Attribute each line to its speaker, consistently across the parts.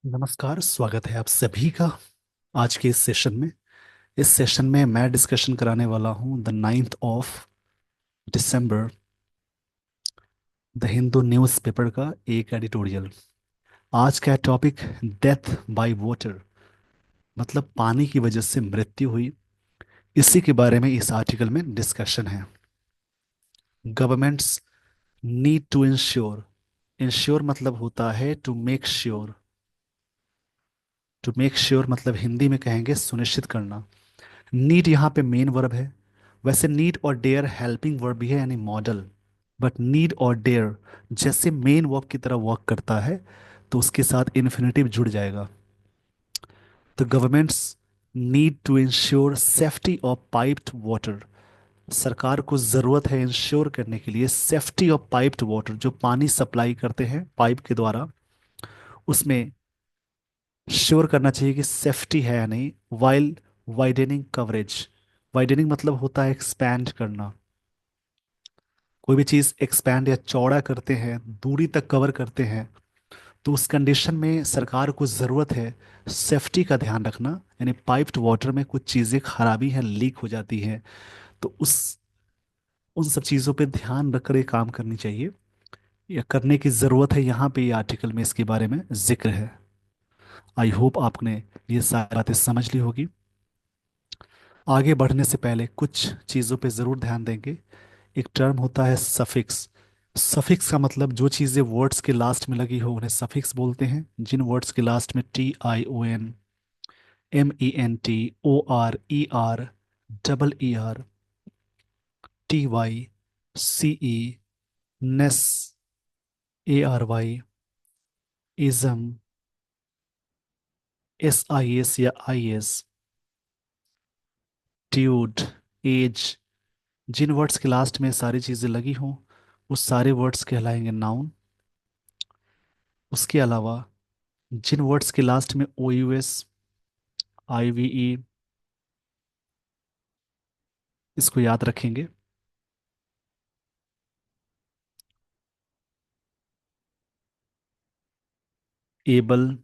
Speaker 1: नमस्कार, स्वागत है आप सभी का आज के इस सेशन में मैं डिस्कशन कराने वाला हूं the 9th of December the Hindu newspaper का एक एडिटोरियल। आज का टॉपिक डेथ बाय वाटर, मतलब पानी की वजह से मृत्यु हुई। इसी के बारे में इस आर्टिकल में डिस्कशन है। Governments need to ensure. Ensure मतलब होता है to make sure. To make sure मतलब हिंदी में कहेंगे सुनिश्चित करना। नीड यहाँ पे मेन वर्ब है। वैसे नीड और डेयर हेल्पिंग वर्ब भी है, यानी मॉडल। बट नीड और डेयर जैसे मेन वर्ब की तरह वर्क करता है, तो उसके साथ इन्फिनेटिव जुड़ जाएगा। तो governments need to ensure safety of piped water. सरकार को ज़रूरत है इंश्योर करने के लिए सेफ्टी ऑफ पाइप्ड वाटर, जो पानी सप्लाई करते हैं पाइप के द्वारा, उसमें श्योर करना चाहिए कि सेफ्टी है या नहीं। While widening coverage. वाइडनिंग मतलब होता है एक्सपैंड करना। कोई भी चीज़ एक्सपैंड या चौड़ा करते हैं, दूरी तक कवर करते हैं, तो उस कंडीशन में सरकार को ज़रूरत है सेफ्टी का ध्यान रखना। यानी पाइप्ड वाटर में कुछ चीज़ें खराबी हैं, लीक हो जाती हैं, तो उस उन सब चीज़ों पे ध्यान रखकर ये काम करनी चाहिए या करने की ज़रूरत है। यहाँ पे ये आर्टिकल में इसके बारे में जिक्र है। आई होप आपने ये सारी बातें समझ ली होगी। आगे बढ़ने से पहले कुछ चीज़ों पे ज़रूर ध्यान देंगे। एक टर्म होता है सफिक्स। सफिक्स का मतलब जो चीज़ें वर्ड्स के लास्ट में लगी हो उन्हें सफिक्स बोलते हैं। जिन वर्ड्स के लास्ट में TION, MENT, ORER, EER, TY, CE, नेस, ARY, इज़म, SIS या IS, ट्यूड, एज, जिन वर्ड्स के लास्ट में सारी चीज़ें लगी हों उस सारे वर्ड्स कहलाएंगे नाउन। उसके अलावा जिन वर्ड्स के लास्ट में OUS, IVE, इसको याद रखेंगे। एबल,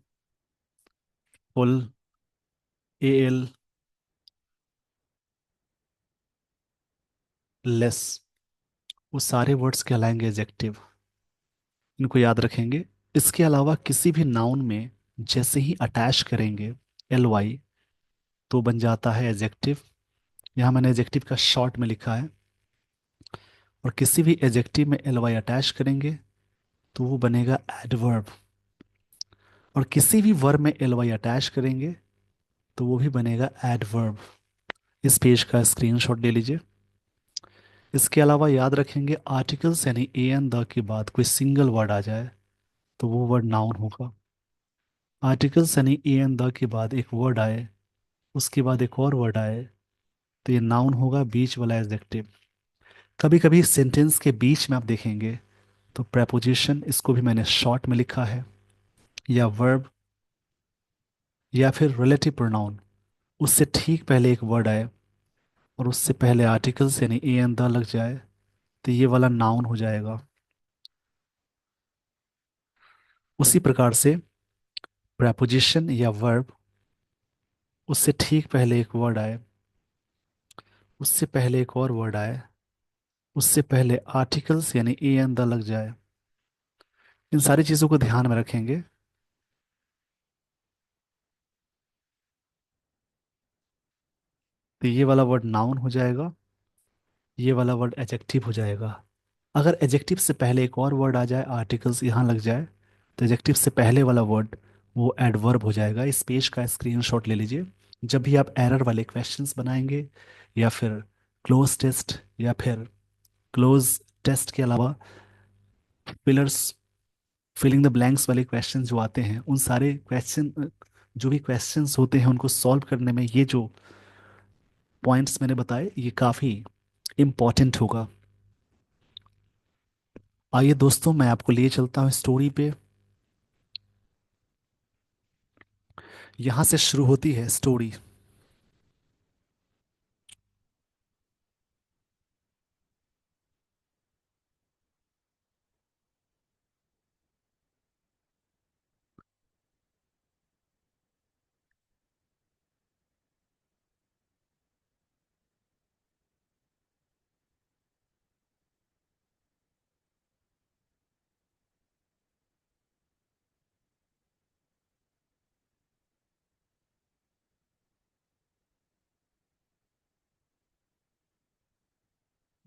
Speaker 1: फुल, AL, लेस, वो सारे वर्ड्स कहलाएंगे एडजेक्टिव। इनको याद रखेंगे। इसके अलावा किसी भी नाउन में जैसे ही अटैच करेंगे LY, तो बन जाता है एडजेक्टिव। यहाँ मैंने एडजेक्टिव का शॉर्ट में लिखा है। और किसी भी एडजेक्टिव में LY अटैच करेंगे तो वो बनेगा एडवर्ब। और किसी भी वर्ब में LY अटैच करेंगे तो वो भी बनेगा एडवर्ब। इस पेज का स्क्रीनशॉट ले लीजिए। इसके अलावा याद रखेंगे आर्टिकल्स यानी एन द के बाद कोई सिंगल वर्ड आ जाए तो वो वर्ड नाउन होगा। आर्टिकल्स यानी एन द के बाद एक वर्ड आए, उसके बाद एक और वर्ड आए, तो ये नाउन होगा, बीच वाला एडजेक्टिव। कभी कभी सेंटेंस के बीच में आप देखेंगे तो प्रेपोजिशन, इसको भी मैंने शॉर्ट में लिखा है, या वर्ब, या फिर रिलेटिव प्रोनाउन, उससे ठीक पहले एक वर्ड आए और उससे पहले आर्टिकल्स यानी एन द लग जाए, तो ये वाला नाउन हो जाएगा। उसी प्रकार से प्रेपोजिशन या वर्ब, उससे ठीक पहले एक वर्ड आए, उससे पहले एक और वर्ड आए, उससे पहले आर्टिकल्स यानी एन द लग जाए, इन सारी चीज़ों को ध्यान में रखेंगे। तो ये वाला वर्ड नाउन हो जाएगा, ये वाला वर्ड एडजेक्टिव हो जाएगा। अगर एडजेक्टिव से पहले एक और वर्ड आ जाए, आर्टिकल्स यहाँ लग जाए, तो एडजेक्टिव से पहले वाला वर्ड वो एडवर्ब हो जाएगा। इस पेज का स्क्रीनशॉट ले लीजिए। जब भी आप एरर वाले क्वेश्चंस बनाएंगे, या फिर क्लोज टेस्ट, या फिर क्लोज टेस्ट के अलावा फिलर्स, फिलिंग द ब्लैंक्स वाले क्वेश्चन जो आते हैं, उन सारे क्वेश्चन, जो भी क्वेश्चंस होते हैं उनको सॉल्व करने में ये जो पॉइंट्स मैंने बताए ये काफ़ी इम्पॉर्टेंट होगा। आइए दोस्तों, मैं आपको लिए चलता हूँ स्टोरी पे। यहाँ से शुरू होती है स्टोरी।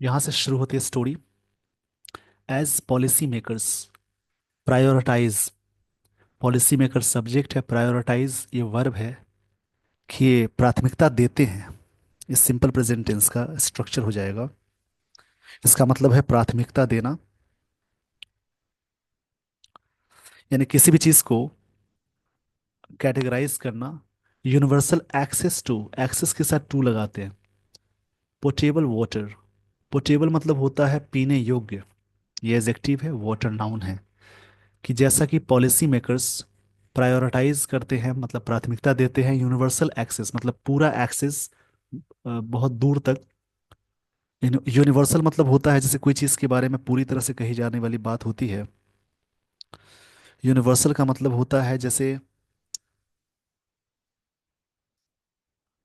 Speaker 1: यहाँ से शुरू होती है story. As policy makers prioritise, policy maker subject है, प्रायोरिटाइज ये वर्ब है कि ये प्राथमिकता देते हैं। इस सिंपल प्रेजेंट टेंस का स्ट्रक्चर हो जाएगा। इसका मतलब है प्राथमिकता देना, यानी किसी भी चीज को कैटेगराइज करना। यूनिवर्सल एक्सेस टू, एक्सेस के साथ टू लगाते हैं। पोटेबल वाटर, पोटेबल मतलब होता है पीने योग्य, ये एडजेक्टिव है, वाटर नाउन है। कि जैसा कि पॉलिसी मेकर्स प्रायोरिटाइज करते हैं मतलब प्राथमिकता देते हैं, यूनिवर्सल एक्सेस मतलब पूरा एक्सेस, बहुत दूर तक। यूनिवर्सल मतलब होता है जैसे कोई चीज़ के बारे में पूरी तरह से कही जाने वाली बात होती है। यूनिवर्सल का मतलब होता है जैसे,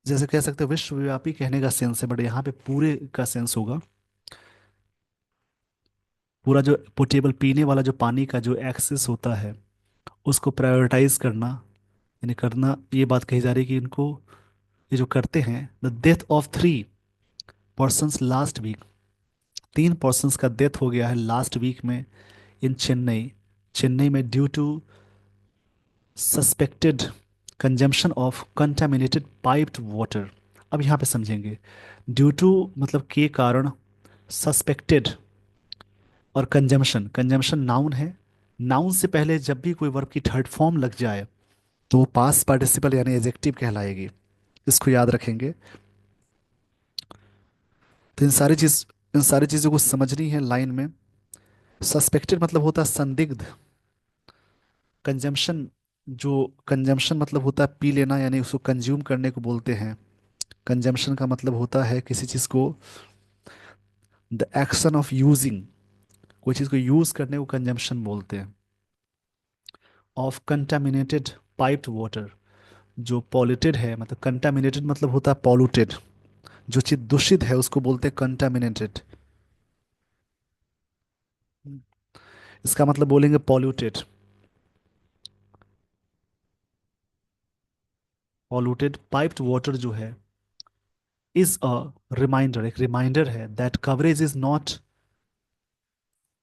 Speaker 1: जैसे कह सकते हैं विश्वव्यापी कहने का सेंस है, बट यहाँ पे पूरे का सेंस होगा। पूरा जो पोटेबल पीने वाला जो पानी का जो एक्सेस होता है उसको प्रायोरिटाइज करना, यानी करना, ये बात कही जा रही है कि इनको, ये जो करते हैं। The death of 3 persons last week, 3 persons का डेथ हो गया है लास्ट वीक में इन चेन्नई, चेन्नई में due to suspected consumption of contaminated piped water. अब यहाँ पे समझेंगे, ड्यू टू मतलब के कारण, सस्पेक्टेड और कंजम्पशन, कंजम्पशन नाउन है। नाउन से पहले जब भी कोई वर्ब की थर्ड फॉर्म लग जाए तो वो पास्ट पार्टिसिपल यानी एडजेक्टिव कहलाएगी। इसको याद रखेंगे। तो इन सारी चीज़ों को समझनी है लाइन में। सस्पेक्टेड मतलब होता है संदिग्ध। कंजम्पशन, जो कंजम्पशन मतलब होता है पी लेना, यानी उसको कंज्यूम करने को बोलते हैं। कंजम्पशन का मतलब होता है किसी चीज़ को, द एक्शन ऑफ यूजिंग, कोई चीज़ को यूज़ करने को कंजम्पशन बोलते हैं। ऑफ कंटामिनेटेड पाइप्ड वाटर, जो पॉल्यूटेड है, मतलब कंटामिनेटेड मतलब होता है पॉल्यूटेड, जो चीज़ दूषित है उसको बोलते हैं कंटामिनेटेड। इसका मतलब बोलेंगे पॉल्यूटेड। पॉल्यूटेड पाइप्ड वाटर जो है इज अ रिमाइंडर, एक रिमाइंडर है that coverage is not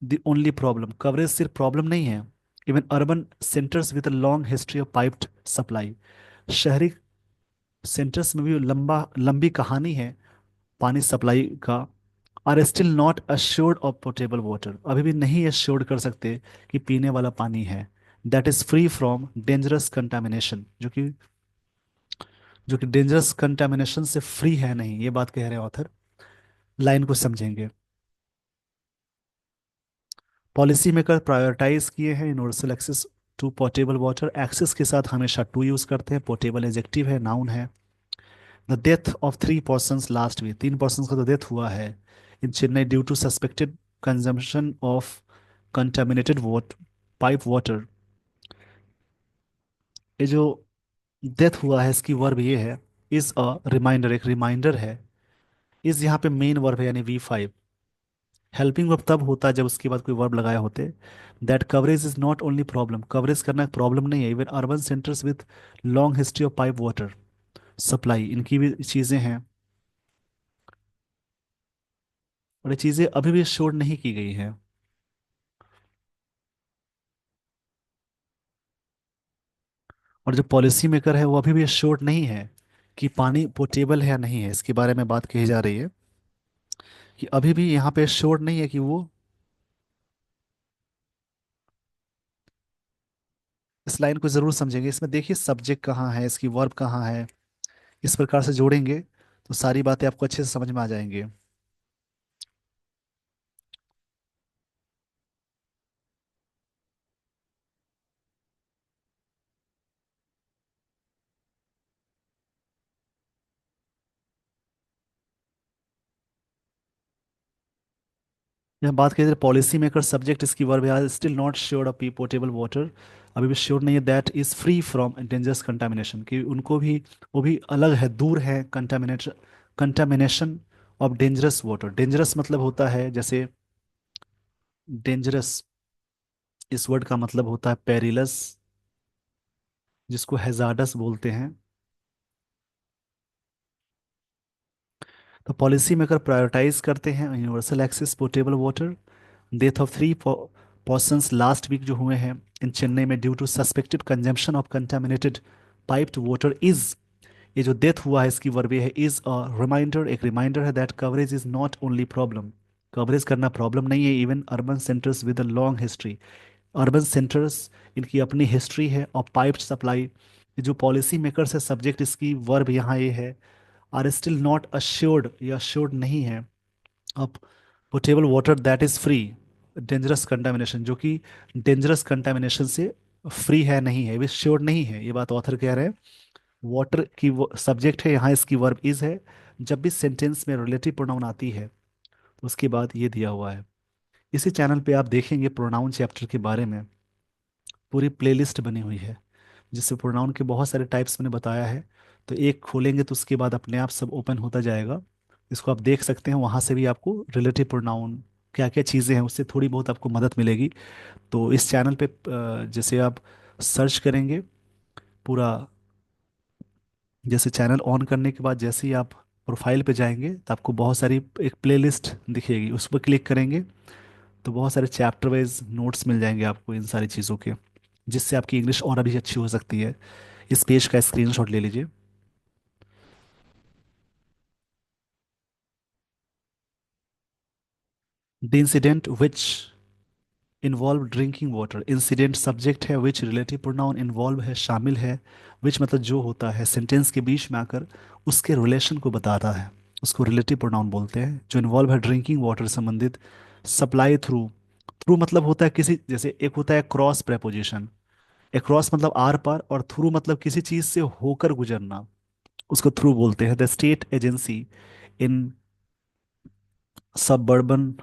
Speaker 1: the only problem, coverage सिर्फ प्रॉब्लम नहीं है। Even urban centres with a long history of piped supply, शहरी सेंटर्स में भी लंबा लंबी कहानी है पानी सप्लाई का। Are still not assured of potable water, अभी भी नहीं अश्योर्ड कर सकते कि पीने वाला पानी है that is free from dangerous contamination, जो कि डेंजरस कंटामिनेशन से फ्री है नहीं, ये बात कह रहे हैं ऑथर। लाइन को समझेंगे। पॉलिसी मेकर प्रायोरिटाइज किए हैं universal access to portable water, access के साथ हमेशा टू यूज करते हैं, पोर्टेबल एडजेक्टिव है, नाउन है। The death of 3 persons last week, 3 persons का तो डेथ हुआ है in Chennai due to suspected consumption of contaminated water, pipe water. ये जो डेथ हुआ है इसकी वर्ब ये है, इज अ रिमाइंडर, एक रिमाइंडर है। इस यहाँ पे मेन वर्ब है यानी V5। हेल्पिंग वर्ब तब होता है जब उसके बाद कोई वर्ब लगाया होते। That coverage is not only problem, coverage करना एक प्रॉब्लम नहीं है। Even urban centres with long history of pipe water supply, इनकी भी चीज़ें हैं और ये चीज़ें अभी भी श्योर नहीं की गई हैं। और जो पॉलिसी मेकर है वो अभी भी श्योर नहीं है कि पानी पोर्टेबल है या नहीं है, इसके बारे में बात कही जा रही है कि अभी भी यहाँ पे श्योर नहीं है कि वो। इस लाइन को जरूर समझेंगे, इसमें देखिए सब्जेक्ट कहाँ है, इसकी वर्ब कहाँ है, इस प्रकार से जोड़ेंगे तो सारी बातें आपको अच्छे से समझ में आ जाएंगी। यहाँ बात करें पॉलिसी मेकर सब्जेक्ट, इसकी वर्ब है still not sure of P portable water, अभी भी श्योर नहीं है that is free from dangerous contamination, कि उनको भी, वो भी अलग है, दूर है contamination, contamination of dangerous water. Dangerous मतलब होता है जैसे, डेंजरस इस वर्ड का मतलब होता है पेरिलस, जिसको हैजार्डस बोलते हैं। तो पॉलिसी मेकर प्रायोरिटाइज करते हैं universal access portable water. Death of 3 persons last week जो हुए हैं इन चेन्नई में due to suspected consumption of contaminated piped water is, ये जो डेथ हुआ है इसकी वर्ब ये है इज अ रिमाइंडर, एक रिमाइंडर है that coverage is not only problem, coverage करना प्रॉब्लम नहीं है, even urban centres with a long history, urban centres इनकी अपनी हिस्ट्री है और पाइप सप्लाई, जो पॉलिसी मेकर्स है सब्जेक्ट इसकी वर्ब यहाँ ये है, आर स्टिल नॉट अश्योर्ड, या अश्योर्ड नहीं है अब potable water that is free dangerous contamination, जो कि डेंजरस कंटामिनेशन से फ्री है नहीं है, वे श्योर नहीं है, ये बात ऑथर कह रहे हैं। वाटर की वो सब्जेक्ट है यहाँ, इसकी वर्ब इज है। जब भी सेंटेंस में रिलेटिव प्रोनाउन आती है तो उसके बाद ये दिया हुआ है। इसी चैनल पे आप देखेंगे प्रोनाउन चैप्टर के बारे में पूरी प्लेलिस्ट बनी हुई है, जिससे प्रोनाउन के बहुत सारे टाइप्स मैंने बताया है। तो एक खोलेंगे तो उसके बाद अपने आप सब ओपन होता जाएगा, इसको आप देख सकते हैं, वहाँ से भी आपको रिलेटिव प्रोनाउन क्या क्या चीज़ें हैं उससे थोड़ी बहुत आपको मदद मिलेगी। तो इस चैनल पे जैसे आप सर्च करेंगे पूरा, जैसे चैनल ऑन करने के बाद जैसे ही आप प्रोफाइल पे जाएंगे तो आपको बहुत सारी एक प्लेलिस्ट दिखेगी, उस पर क्लिक करेंगे तो बहुत सारे चैप्टर वाइज नोट्स मिल जाएंगे आपको इन सारी चीज़ों के, जिससे आपकी इंग्लिश और अभी अच्छी हो सकती है। इस पेज का स्क्रीनशॉट ले लीजिए। The incident which involve drinking water, incident subject है, विच रिलेटिव प्रोनाउन इन्वॉल्व है शामिल है, विच मतलब जो होता है सेंटेंस के बीच में आकर उसके रिलेशन को बताता है, उसको रिलेटिव प्रोनाउन बोलते हैं। जो इन्वॉल्व है ड्रिंकिंग वाटर संबंधित, सप्लाई थ्रू, थ्रू मतलब होता है किसी, जैसे एक होता है क्रॉस प्रेपोजिशन, अक्रॉस मतलब आर पार, और थ्रू मतलब किसी चीज से होकर गुजरना, उसको थ्रू बोलते हैं। The state agency in suburban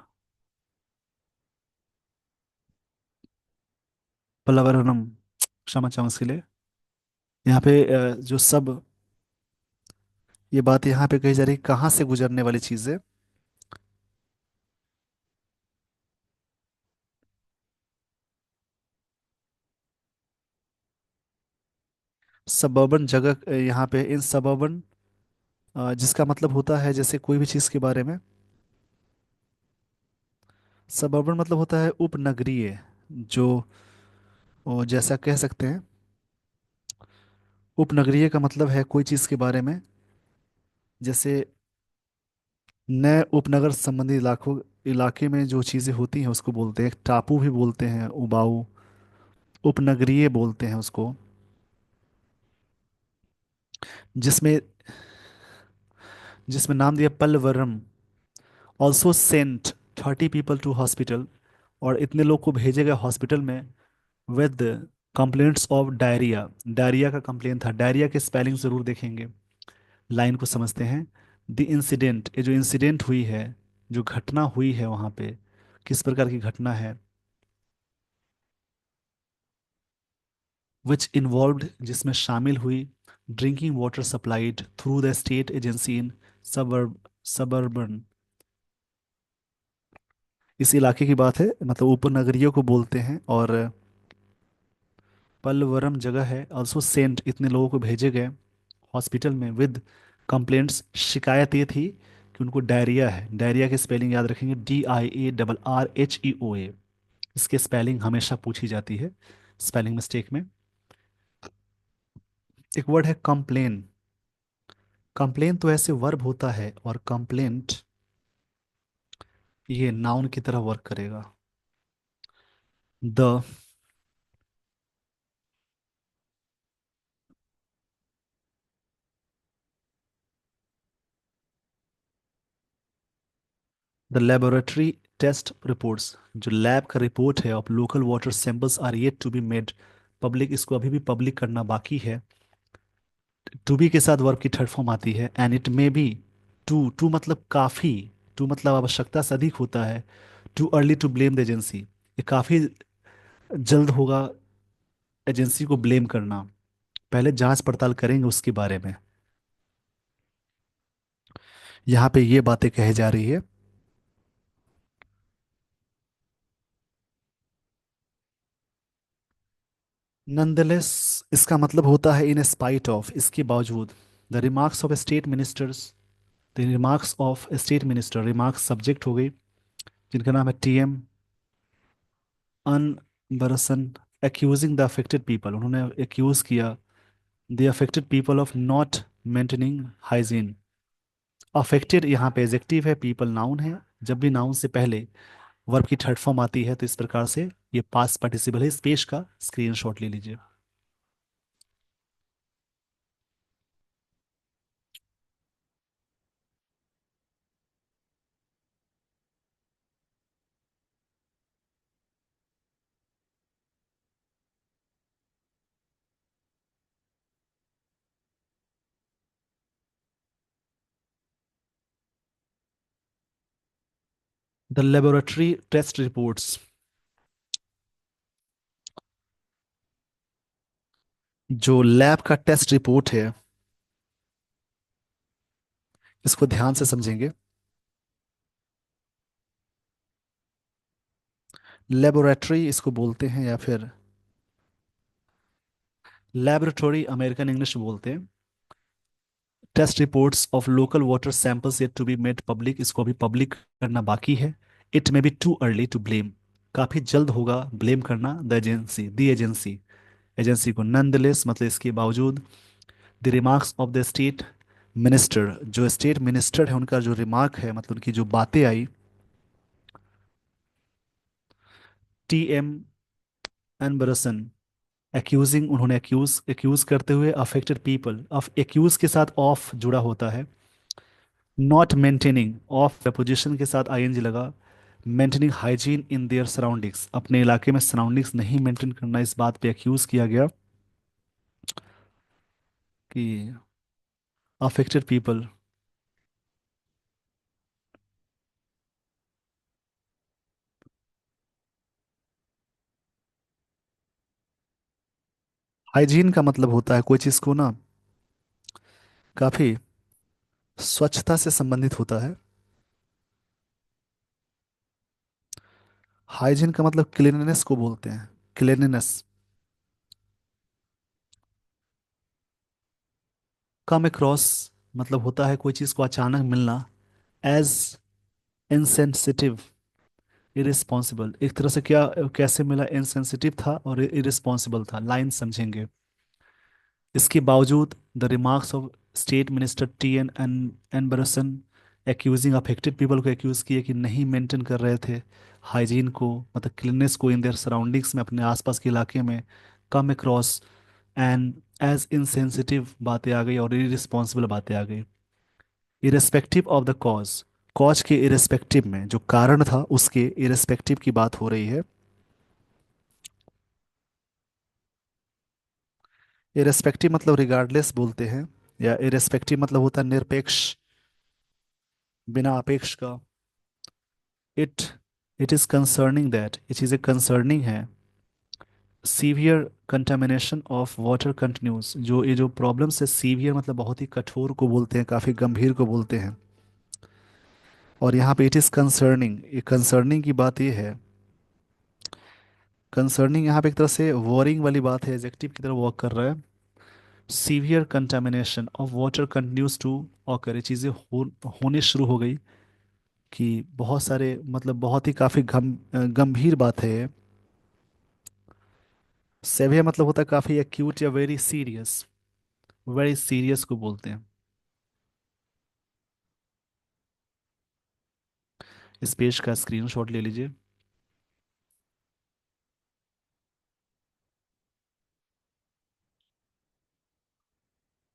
Speaker 1: Pallavaram, क्षमा चाहूँ इसके लिए, यहाँ पे जो सब, ये बात यहाँ पे कही जा रही है कहाँ से गुजरने वाली चीज है। सबर्बन जगह यहाँ पे इन सबर्बन, जिसका मतलब होता है जैसे कोई भी चीज के बारे में, सबर्बन मतलब होता है उपनगरीय, जो जैसा कह सकते हैं, उपनगरीय का मतलब है कोई चीज के बारे में, जैसे नए उपनगर संबंधी इलाकों, इलाके में जो चीजें होती हैं उसको बोलते हैं, एक टापू भी बोलते हैं उबाऊ, उपनगरीय बोलते हैं उसको, जिसमें जिसमें नाम दिया Pallavaram. Also sent 30 people to hospital, और इतने लोग को भेजे गए हॉस्पिटल में with complaints of diarrhoea, diarrhoea का कंप्लेन था, डायरिया के स्पेलिंग जरूर देखेंगे, लाइन को समझते हैं। द इंसिडेंट, ये जो इंसिडेंट हुई है, जो घटना हुई है वहाँ पे, किस प्रकार की घटना है, विच इन्वॉल्व्ड जिसमें शामिल हुई, drinking water supplied through the state agency in suburban, इस इलाके की बात है, मतलब उपनगरीय को बोलते हैं। और पलवरम जगह है, ऑल्सो सेंट इतने लोगों को भेजे गए हॉस्पिटल में विद कंप्लेंट्स, शिकायत ये थी कि उनको डायरिया है, डायरिया के स्पेलिंग याद रखेंगे, DIARRHEOA, इसके स्पेलिंग हमेशा पूछी जाती है स्पेलिंग मिस्टेक में। एक वर्ड है कंप्लेन, कंप्लेन तो ऐसे वर्ब होता है, और कंप्लेंट ये नाउन की तरह वर्क करेगा। The the laboratory test reports, जो लैब का रिपोर्ट है of local water samples are yet to be made public, इसको अभी भी पब्लिक करना बाकी है। टू बी के साथ वर्ब की थर्ड फॉर्म आती है, and it may be, too too मतलब काफ़ी, टू मतलब आवश्यकता से अधिक होता है, too early to blame the agency, ये काफ़ी जल्द होगा एजेंसी को ब्लेम करना, पहले जांच पड़ताल करेंगे उसके बारे में, यहाँ पे ये बातें कही जा रही है। नंदलेस, इसका मतलब होता है इन स्पाइट ऑफ, इसके बावजूद, the remarks of state ministers, the the remarks of state minister, remarks subject हो गई, जिनका नाम है TM Anbarasan, accusing the affected people, उन्होंने एक्यूज किया the affected people of not maintaining hygiene. Affected यहाँ पे एजेक्टिव है, पीपल नाउन है। जब भी नाउन से पहले वर्ब की थर्ड फॉर्म आती है तो इस प्रकार से ये पास्ट पार्टिसिपल है। इस पेज का स्क्रीनशॉट ले लीजिए। द लेबोरेटरी टेस्ट रिपोर्ट्स, जो लैब का टेस्ट रिपोर्ट है, इसको ध्यान से समझेंगे। लेबोरेटरी इसको बोलते हैं, या फिर लेबोरेटरी अमेरिकन इंग्लिश बोलते हैं। Test reports of local water samples yet to be made public, इसको अभी पब्लिक करना बाकी है। It may be too early to blame, काफी जल्द होगा ब्लेम करना the agency, the agency, agency को। नंदलेस मतलब इसके बावजूद। The remarks of the state minister, जो स्टेट मिनिस्टर है उनका जो रिमार्क है, मतलब उनकी जो बातें आई, टीएम एनबरसन एक्यूजिंग, उन्होंने एक्यूज करते हुए अफेक्टेड पीपल, ऑफ एक्यूज के साथ ऑफ जुड़ा होता है। नॉट मेंटेनिंग, ऑफ प्रपोजिशन के साथ आईएनजी लगा। Maintaining hygiene in their surroundings, अपने इलाके में सराउंडिंग्स नहीं मेंटेन करना, इस बात पे एक्यूज किया गया कि अफेक्टेड पीपल। हाइजीन का मतलब होता है कोई चीज़ को ना काफी स्वच्छता से संबंधित होता है। हाइजीन का मतलब क्लीननेस को बोलते हैं, क्लीननेस। कम अक्रॉस मतलब होता है कोई चीज़ को अचानक मिलना। एज इनसेंसिटिव, इरिस्पॉन्सिबल, एक तरह से क्या कैसे मिला, इनसेंसिटिव था और इरिस्पॉन्सिबल था, लाइन समझेंगे। इसके बावजूद the remarks of state minister T N Anbarasan accusing affected people को एक्यूज किए कि नहीं मेंटेन कर रहे थे हाइजीन को, मतलब क्लीननेस को इन देयर सराउंडिंग्स में, अपने आसपास के इलाके में। Come across and as insensitive बातें आ गई और इरिस्पॉन्सिबल बातें आ गई। Irrespective of the cause, cause के इरेस्पेक्टिव में, जो कारण था उसके इरेस्पेक्टिव की बात हो रही है। इरेस्पेक्टिव मतलब रिगार्डलेस बोलते हैं, या इरेस्पेक्टिव मतलब होता है निरपेक्ष, बिना अपेक्ष का। It it is concerning that, ये चीज़ें कंसर्निंग है। Severe contamination of water continuous, जो ये जो प्रॉब्लम है, सीवियर मतलब बहुत ही कठोर को बोलते हैं, काफ़ी गंभीर को बोलते हैं। और यहाँ पे इट इज़ कंसर्निंग, ये कंसर्निंग की बात ये है। कंसर्निंग यहाँ पे एक तरह से वॉरिंग वाली बात है, एडजेक्टिव की तरह वर्क कर रहा है। Severe contamination of water continues to occur, ये चीज़ें होनी शुरू हो गई कि बहुत सारे, मतलब बहुत ही काफ़ी गंभीर बात है ये। सेवियर मतलब होता है काफ़ी एक्यूट या वेरी सीरियस को बोलते हैं। इस पेज का स्क्रीनशॉट ले लीजिए।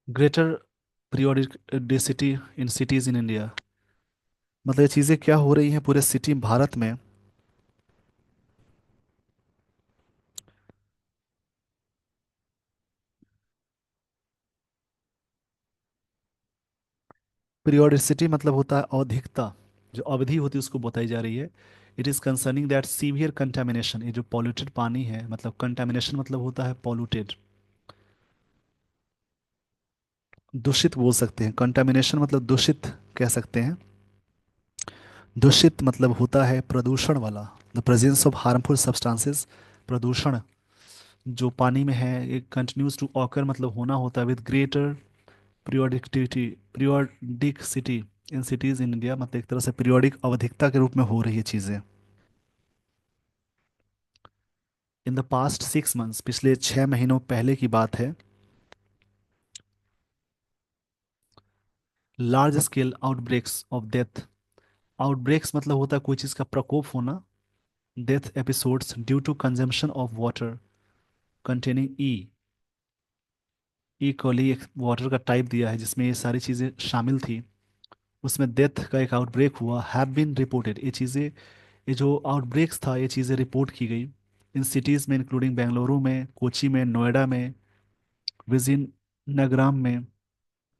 Speaker 1: Greater periodicity in cities in India, मतलब ये चीज़ें क्या हो रही हैं पूरे सिटी भारत में। पीरियोडिसिटी मतलब होता है औधिकता, जो अवधि होती है उसको बताई जा रही है। It is concerning that severe contamination, ये जो पॉल्यूटेड पानी है, मतलब कंटेमिनेशन मतलब होता है पॉल्यूटेड, दूषित बोल सकते हैं। कंटेमिनेशन मतलब दूषित कह सकते हैं। दूषित मतलब होता है प्रदूषण वाला, the presence of harmful substances, प्रदूषण जो पानी में है। एक कंटिन्यूज टू ऑकर मतलब होना होता है with greater periodicity, periodicity, in cities in India, मतलब एक तरह से पीरियोडिक अवधिकता के रूप में हो रही है चीजें। इन द पास्ट 6 मंथ्स, पिछले 6 महीनों पहले की बात है। Large scale outbreaks of death. Outbreaks मतलब होता है कोई चीज का प्रकोप होना। Death episodes due to consumption of water containing E coli, एक वाटर का टाइप दिया है जिसमें ये सारी चीजें शामिल थी। उसमें डेथ का एक आउटब्रेक हुआ, हैव बीन रिपोर्टेड। ये चीजें, ये जो आउटब्रेक्स था, ये चीजें रिपोर्ट की गई इन सिटीज में, इंक्लूडिंग बेंगलुरु में, कोची में, नोएडा में, विजिन नगराम में,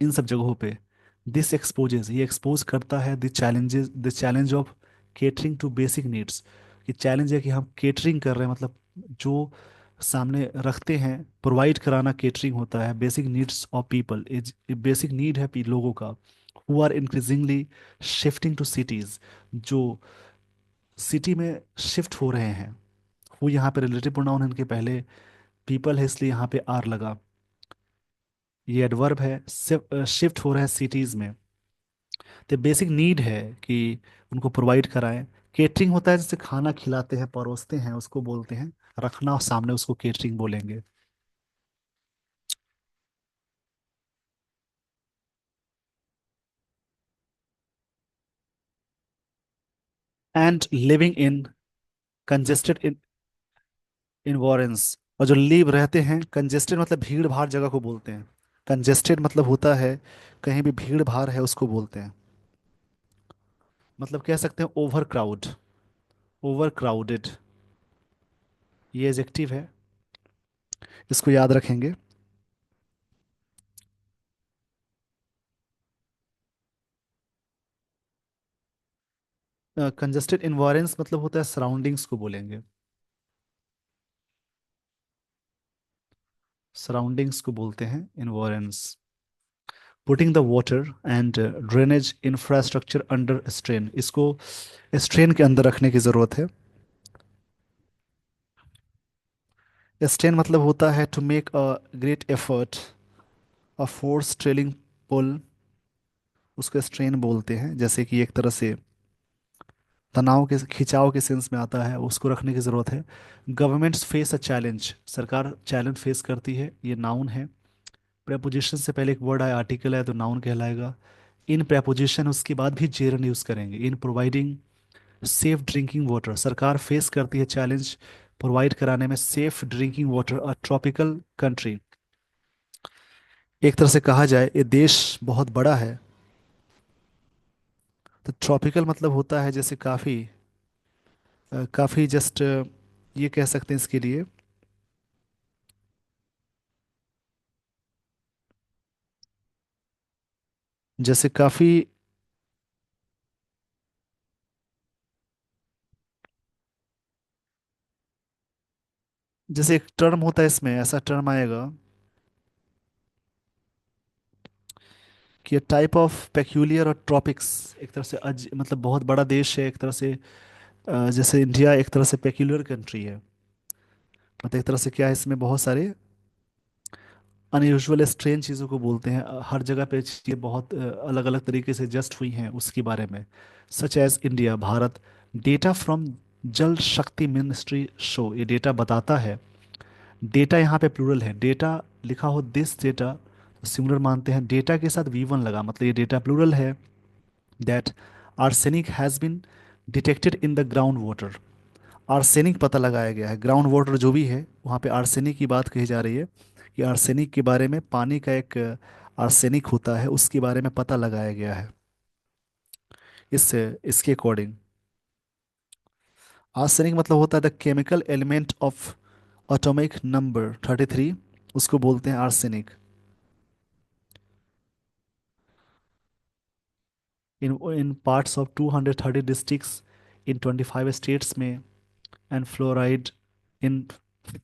Speaker 1: इन सब जगहों पे। दिस एक्सपोजेस, ये एक्सपोज करता है the challenge of catering to basic needs. ये चैलेंज है कि हम केटरिंग कर रहे हैं, मतलब जो सामने रखते हैं, प्रोवाइड कराना केटरिंग होता है। Basic needs of people, basic need है लोगों का। Who are increasingly shifting to cities, जो सिटी में शिफ्ट हो रहे हैं। हु यहाँ पे रिलेटिव प्रोनाउन है, इनके पहले पीपल है, इसलिए यहाँ पे आर लगा। ये एडवर्ब है, शिफ्ट हो रहा है सिटीज में। तो बेसिक नीड है कि उनको प्रोवाइड कराएं। केटरिंग होता है जैसे खाना खिलाते हैं, परोसते हैं, उसको बोलते हैं रखना, और सामने उसको केटरिंग बोलेंगे। And living in congested environments, और जो लिव रहते हैं, कंजेस्टेड मतलब भीड़ भाड़ जगह को बोलते हैं। कंजेस्टेड मतलब होता है कहीं भी भीड़ भाड़ है उसको बोलते हैं। मतलब कह सकते हैं ओवर क्राउड, ओवर क्राउडेड, ये एडजेक्टिव है, इसको याद रखेंगे। कंजेस्टेड इन्वायरमेंट्स मतलब होता है सराउंडिंग्स को बोलेंगे। सराउंडिंग्स को बोलते हैं environments. Putting the water and drainage infrastructure under strain, इसको स्ट्रेन के अंदर रखने की ज़रूरत है। स्ट्रेन मतलब होता है to make a great effort, a force trailing pull, उसको स्ट्रेन बोलते हैं। जैसे कि एक तरह से तनाव के, खिंचाव के सेंस में आता है, उसको रखने की ज़रूरत है। गवर्नमेंट्स फेस अ चैलेंज, सरकार चैलेंज फेस करती है, ये नाउन है। प्रेपोजिशन से पहले एक वर्ड आया, आर्टिकल है, तो नाउन कहलाएगा। इन प्रेपोजिशन उसके बाद भी जेरन यूज़ करेंगे। In providing safe drinking water, सरकार फेस करती है चैलेंज प्रोवाइड कराने में सेफ ड्रिंकिंग वाटर। अ ट्रॉपिकल कंट्री, एक तरह से कहा जाए ये देश बहुत बड़ा है, तो ट्रॉपिकल मतलब होता है जैसे काफ़ी, काफ़ी जस्ट ये कह सकते हैं इसके लिए, जैसे काफ़ी, जैसे एक टर्म होता है इसमें, ऐसा टर्म आएगा कि टाइप ऑफ पेक्यूलियर और ट्रॉपिक्स, एक तरह से मतलब बहुत बड़ा देश है एक तरह से। जैसे इंडिया एक तरह से पेक्यूलियर कंट्री है, मतलब एक तरह से क्या है, इसमें बहुत सारे अनयूजुअल स्ट्रेन चीज़ों को बोलते हैं। हर जगह पे चीज़ें बहुत अलग अलग तरीके से जस्ट हुई हैं उसके बारे में। Such as India, Bharat. Data from Jal Shakti ministry show, ये डेटा बताता है। डेटा यहाँ पे प्लूरल है, डेटा लिखा हो दिस डेटा, सिंगुलर मानते हैं, डेटा के साथ वी वन लगा, मतलब ये डेटा प्लूरल है। That arsenic has been detected in the ground water, arsenic पता लगाया गया है। ग्राउंड वाटर जो भी है वहाँ पे आर्सेनिक की बात कही जा रही है, कि आर्सेनिक के बारे में, पानी का एक आर्सेनिक होता है, उसके बारे में पता लगाया गया है। इससे इसके अकॉर्डिंग आर्सेनिक मतलब होता है the chemical element of atomic number 33, उसको बोलते हैं arsenic. In in parts of 230 districts in 25 states में, and fluoride in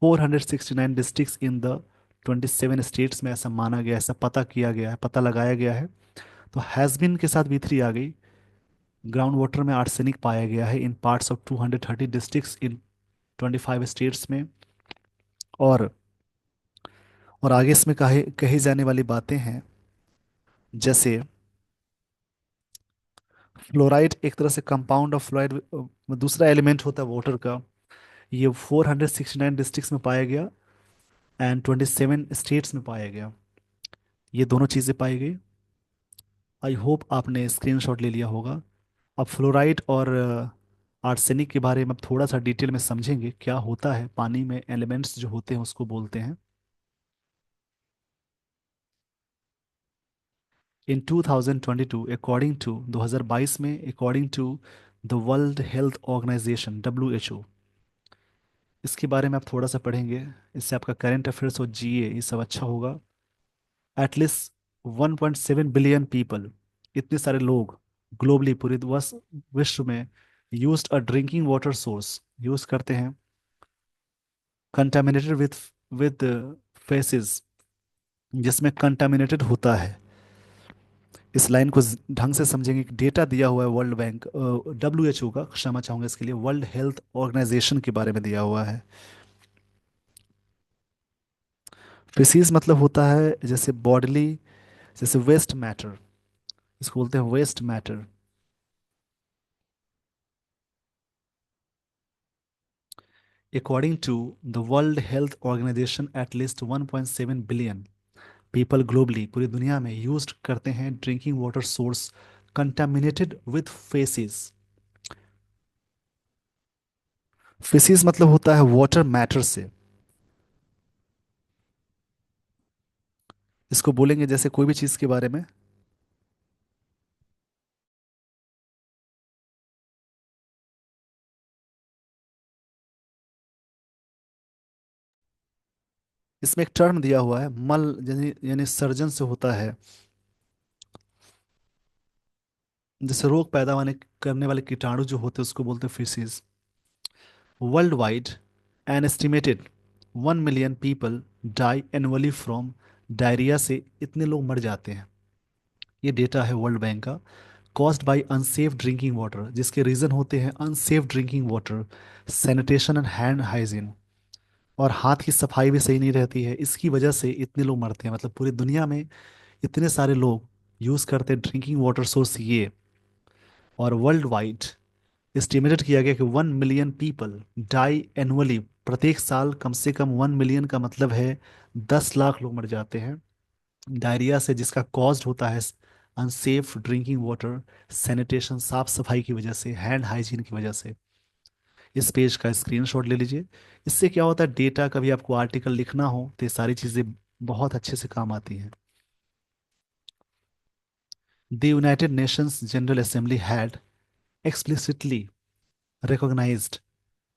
Speaker 1: 469 districts in the 27 states में, ऐसा माना गया, ऐसा पता किया गया है, पता लगाया गया है। तो हैज़ बीन के साथ V3 आ गई। ग्राउंड वाटर में आर्सेनिक पाया गया है in parts of 230 districts in 25 states में। और और आगे इसमें कही जाने वाली बातें हैं, जैसे फ्लोराइड एक तरह से कंपाउंड ऑफ फ्लोराइड, दूसरा एलिमेंट होता है वाटर का। ये 469 डिस्ट्रिक्ट्स में पाया गया एंड 27 स्टेट्स में पाया गया। ये दोनों चीज़ें पाई गई। आई होप आपने स्क्रीनशॉट ले लिया होगा। अब फ्लोराइड और आर्सेनिक के बारे में अब थोड़ा सा डिटेल में समझेंगे क्या होता है पानी में, एलिमेंट्स जो होते हैं उसको बोलते हैं। इन 2022 अकॉर्डिंग टू 2022 में according to the World Health Organization WHO, इसके बारे में आप थोड़ा सा पढ़ेंगे, इससे आपका करंट अफेयर्स और GA ये सब अच्छा होगा। एटलीस्ट 1.7 बिलियन पीपल, इतने सारे लोग ग्लोबली पूरे विश्व में used a drinking water source use करते हैं कंटामिनेटेड विद फेसिस, जिसमें कंटामिनेटेड होता है। इस लाइन को ढंग से समझेंगे कि डेटा दिया हुआ है वर्ल्ड बैंक WHO का, क्षमा चाहूंगा इसके लिए, वर्ल्ड हेल्थ ऑर्गेनाइजेशन के बारे में दिया हुआ है। फेसिस मतलब होता है जैसे बॉडली, जैसे वेस्ट मैटर, इसको बोलते हैं waste matter. According to the World Health Organization at least 1.7 billion people globally, पूरी दुनिया में यूज करते हैं drinking water source contaminated with faeces. Faeces मतलब होता है वाटर मैटर से। इसको बोलेंगे जैसे कोई भी चीज़ के बारे में। इसमें एक टर्म दिया हुआ है मल, यानी यानी सर्जन से होता है, जैसे रोग पैदा होने करने वाले कीटाणु जो होते हैं उसको बोलते हैं faeces. Worldwide an estimated 1 million people die annually from diarrhoea, से इतने लोग मर जाते हैं, ये डेटा है वर्ल्ड बैंक का। Caused by unsafe drinking water, जिसके रीजन होते हैं unsafe drinking water, sanitation and hand hygiene, और हाथ की सफाई भी सही नहीं रहती है, इसकी वजह से इतने लोग मरते हैं। मतलब पूरी दुनिया में इतने सारे लोग यूज करते हैं ड्रिंकिंग वाटर सोर्स ये। और वर्ल्ड वाइड एस्टिमेटेड किया गया कि 1 मिलियन पीपल डाई एनुअली, प्रत्येक साल कम से कम 1 मिलियन का मतलब है 10 लाख लोग मर जाते हैं डायरिया से, जिसका कॉज होता है अनसेफ ड्रिंकिंग वाटर, सैनिटेशन साफ सफाई की वजह से, हैंड हाइजीन की वजह से। इस पेज का स्क्रीनशॉट ले लीजिए। इससे क्या होता है, डेटा कभी आपको आर्टिकल लिखना हो तो ये सारी चीज़ें बहुत अच्छे से काम आती हैं। The United Nations General Assembly had explicitly recognised,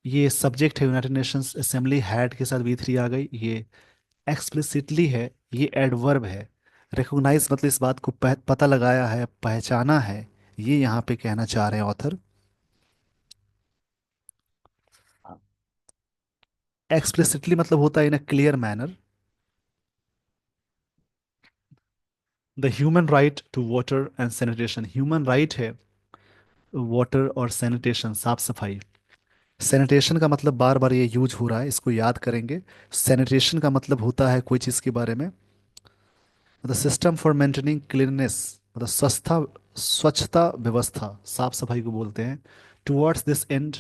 Speaker 1: ये सब्जेक्ट है, यूनाइटेड नेशंस असेंबली हैड के साथ V3 आ गई, ये एक्सप्लिसिटली है, ये एडवर्ब है। रिकॉग्नाइज मतलब इस बात को पता लगाया है, पहचाना है, ये यहाँ पे कहना चाह रहे हैं ऑथर। एक्सप्लिसिटली मतलब होता है in a clear manner. The human right to water and sanitation, human right है वाटर और सैनिटेशन, साफ सफाई। सैनिटेशन का मतलब बार बार ये यूज हो रहा है, इसको याद करेंगे। सैनिटेशन का मतलब होता है कोई चीज़ के बारे में, मतलब सिस्टम फॉर मेंटेनिंग क्लीननेस, मतलब स्वच्छता व्यवस्था, साफ सफाई को बोलते हैं। Towards this and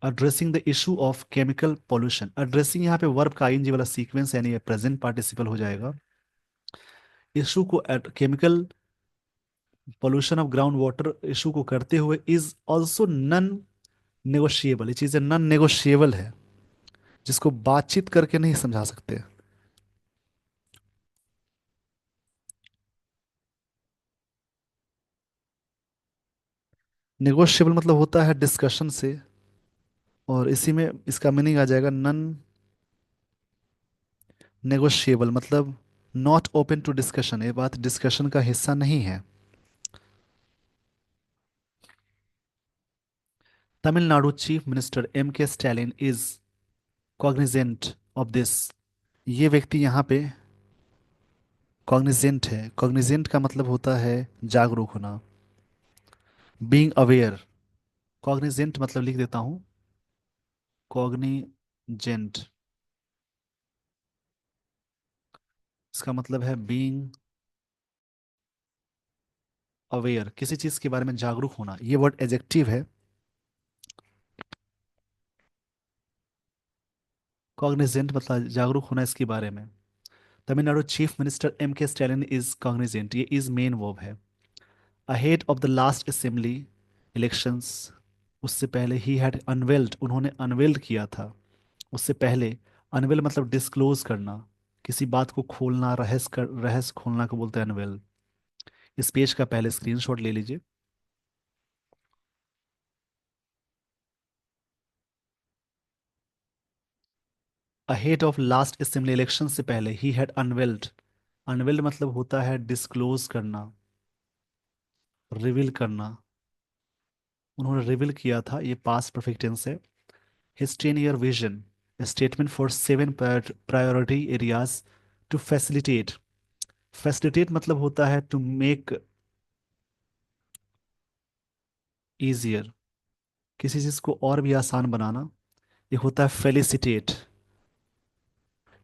Speaker 1: addressing the issue of chemical pollution, addressing यहाँ पे वर्ब का आईएनजी वाला सीक्वेंस यानी प्रेजेंट पार्टिसिपल हो जाएगा। इशू को chemical pollution of ground water issue को करते हुए इज ऑल्सो नन नेगोशिएबल, ये चीज़ें नन नेगोशिएबल है, जिसको बातचीत करके नहीं समझा सकते। नेगोशिएबल मतलब होता है डिस्कशन से, और इसी में इसका मीनिंग आ जाएगा नन नेगोशिएबल, मतलब नॉट ओपन टू डिस्कशन, ये बात डिस्कशन का हिस्सा नहीं है। Tamil Nadu chief minister M K Stalin is Cognizant of this, ये व्यक्ति यहाँ पे कॉग्निजेंट है। कॉग्निजेंट का मतलब होता है जागरूक होना, बीइंग अवेयर। कॉग्निजेंट मतलब लिख देता हूँ, कॉग्निजेंट, इसका मतलब है बीइंग अवेयर, किसी चीज के बारे में जागरूक होना, ये वर्ड एजेक्टिव है। कॉग्निजेंट मतलब जागरूक होना इसके बारे में। तमिलनाडु चीफ मिनिस्टर एम के स्टैलिन इज कॉग्निजेंट, ये इज मेन वर्ब है। Ahead of the last assembly elections, उससे पहले ही हैड अनवेल्ड, उन्होंने अनवेल्ड किया था। उससे पहले, अनवेल मतलब डिस्क्लोज करना, किसी बात को खोलना, रहस्य खोलना को बोलते हैं अनवेल। इस पेज का पहले स्क्रीनशॉट ले लीजिए। Ahead of last assembly election से पहले ही हैड अनवेल्ड, अनवेल्ड मतलब होता है डिस्क्लोज करना, रिवील करना। उन्होंने रिवील किया था, ये पास्ट परफेक्ट टेंस है। His 10 year vision, statement for 7 priority areas to facilitate, facilitate मतलब होता है टू मेक इजियर, किसी चीज को और भी आसान बनाना। ये होता है फेलिसिटेट,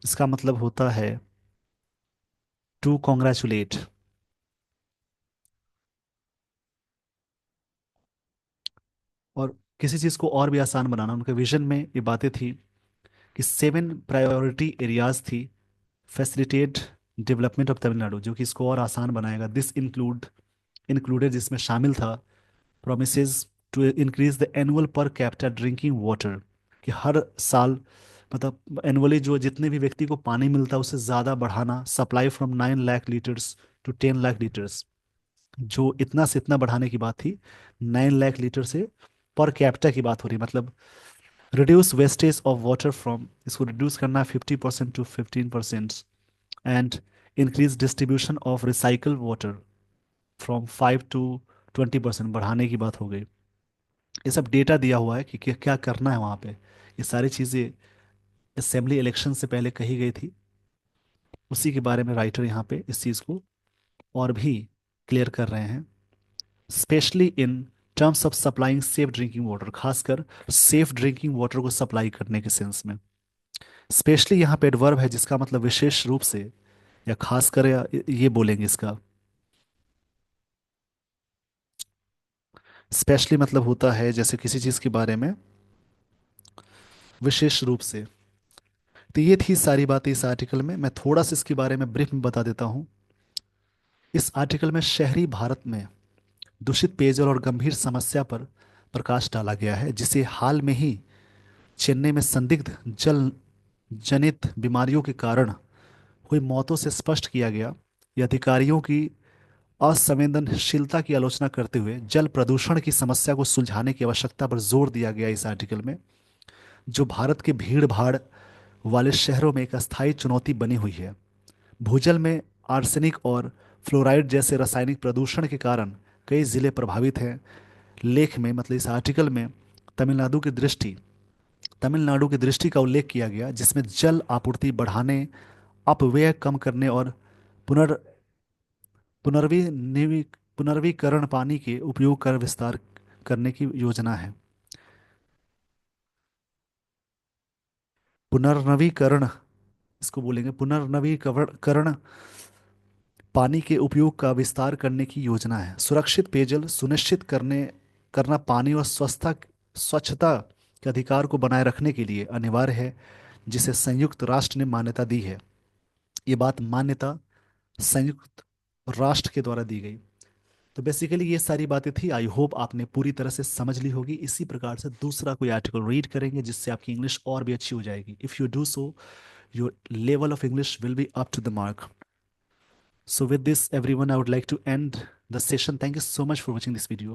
Speaker 1: इसका मतलब होता है टू कॉन्ग्रेचुलेट। और किसी चीज को और भी आसान बनाना, उनके विजन में ये बातें थी कि 7 प्रायोरिटी एरियाज थी। फैसिलिटेट डेवलपमेंट ऑफ तमिलनाडु, जो कि इसको और आसान बनाएगा। दिस इंक्लूडेड, जिसमें शामिल था promises to increase the annual per capita drinking water, कि हर साल मतलब एनुअली जो जितने भी व्यक्ति को पानी मिलता है उससे ज़्यादा बढ़ाना, supply from 9 lakh litres to 10 lakh litres, जो इतना से इतना बढ़ाने की बात थी। 9 लाख लीटर से पर कैपिटा की बात हो रही, मतलब reduce wastage of water from, इसको रिड्यूस करना 50% to 15%। And increase distribution of recycle water from 5 to 20%, बढ़ाने की बात हो गई। ये सब डेटा दिया हुआ है कि क्या क्या करना है वहाँ पे। ये सारी चीज़ें असेंबली इलेक्शन से पहले कही गई थी। उसी के बारे में राइटर यहाँ पे इस चीज़ को और भी क्लियर कर रहे हैं। Specially in terms of supplying safe drinking water, खासकर सेफ ड्रिंकिंग वाटर को सप्लाई करने के सेंस में। स्पेशली यहाँ पे एडवर्ब है जिसका मतलब विशेष रूप से या खासकर, या ये बोलेंगे इसका। स्पेशली मतलब होता है जैसे किसी चीज़ के बारे में विशेष रूप से। तो ये थी सारी बातें इस आर्टिकल में। मैं थोड़ा सा इसके बारे में ब्रीफ में बता देता हूँ। इस आर्टिकल में शहरी भारत में दूषित पेयजल और गंभीर समस्या पर प्रकाश डाला गया है, जिसे हाल में ही चेन्नई में संदिग्ध जल जनित बीमारियों के कारण हुई मौतों से स्पष्ट किया गया। ये अधिकारियों की असंवेदनशीलता की आलोचना करते हुए जल प्रदूषण की समस्या को सुलझाने की आवश्यकता पर जोर दिया गया इस आर्टिकल में, जो भारत के भीड़ भाड़ वाले शहरों में एक अस्थायी चुनौती बनी हुई है। भूजल में आर्सेनिक और फ्लोराइड जैसे रासायनिक प्रदूषण के कारण कई जिले प्रभावित हैं। लेख में मतलब इस आर्टिकल में तमिलनाडु की दृष्टि तमिलनाडु की दृष्टि का उल्लेख किया गया, जिसमें जल आपूर्ति बढ़ाने, अपव्यय कम करने और पुनर् पुनर्विनिवी पुनर्वीकरण पानी के उपयोग कर विस्तार करने की योजना है। पुनर्नवीकरण, इसको बोलेंगे पुनर्नवीकरण, पानी के उपयोग का विस्तार करने की योजना है। सुरक्षित पेयजल सुनिश्चित करना पानी और स्वच्छता के अधिकार को बनाए रखने के लिए अनिवार्य है, जिसे संयुक्त राष्ट्र ने मान्यता दी है। ये बात मान्यता संयुक्त राष्ट्र के द्वारा दी गई। तो बेसिकली ये सारी बातें थी। आई होप आपने पूरी तरह से समझ ली होगी। इसी प्रकार से दूसरा कोई आर्टिकल रीड करेंगे जिससे आपकी इंग्लिश और भी अच्छी हो जाएगी। If you do so, your level of English will be up to the mark. So with this, everyone, I would like to end the session. Thank you so much for watching this video.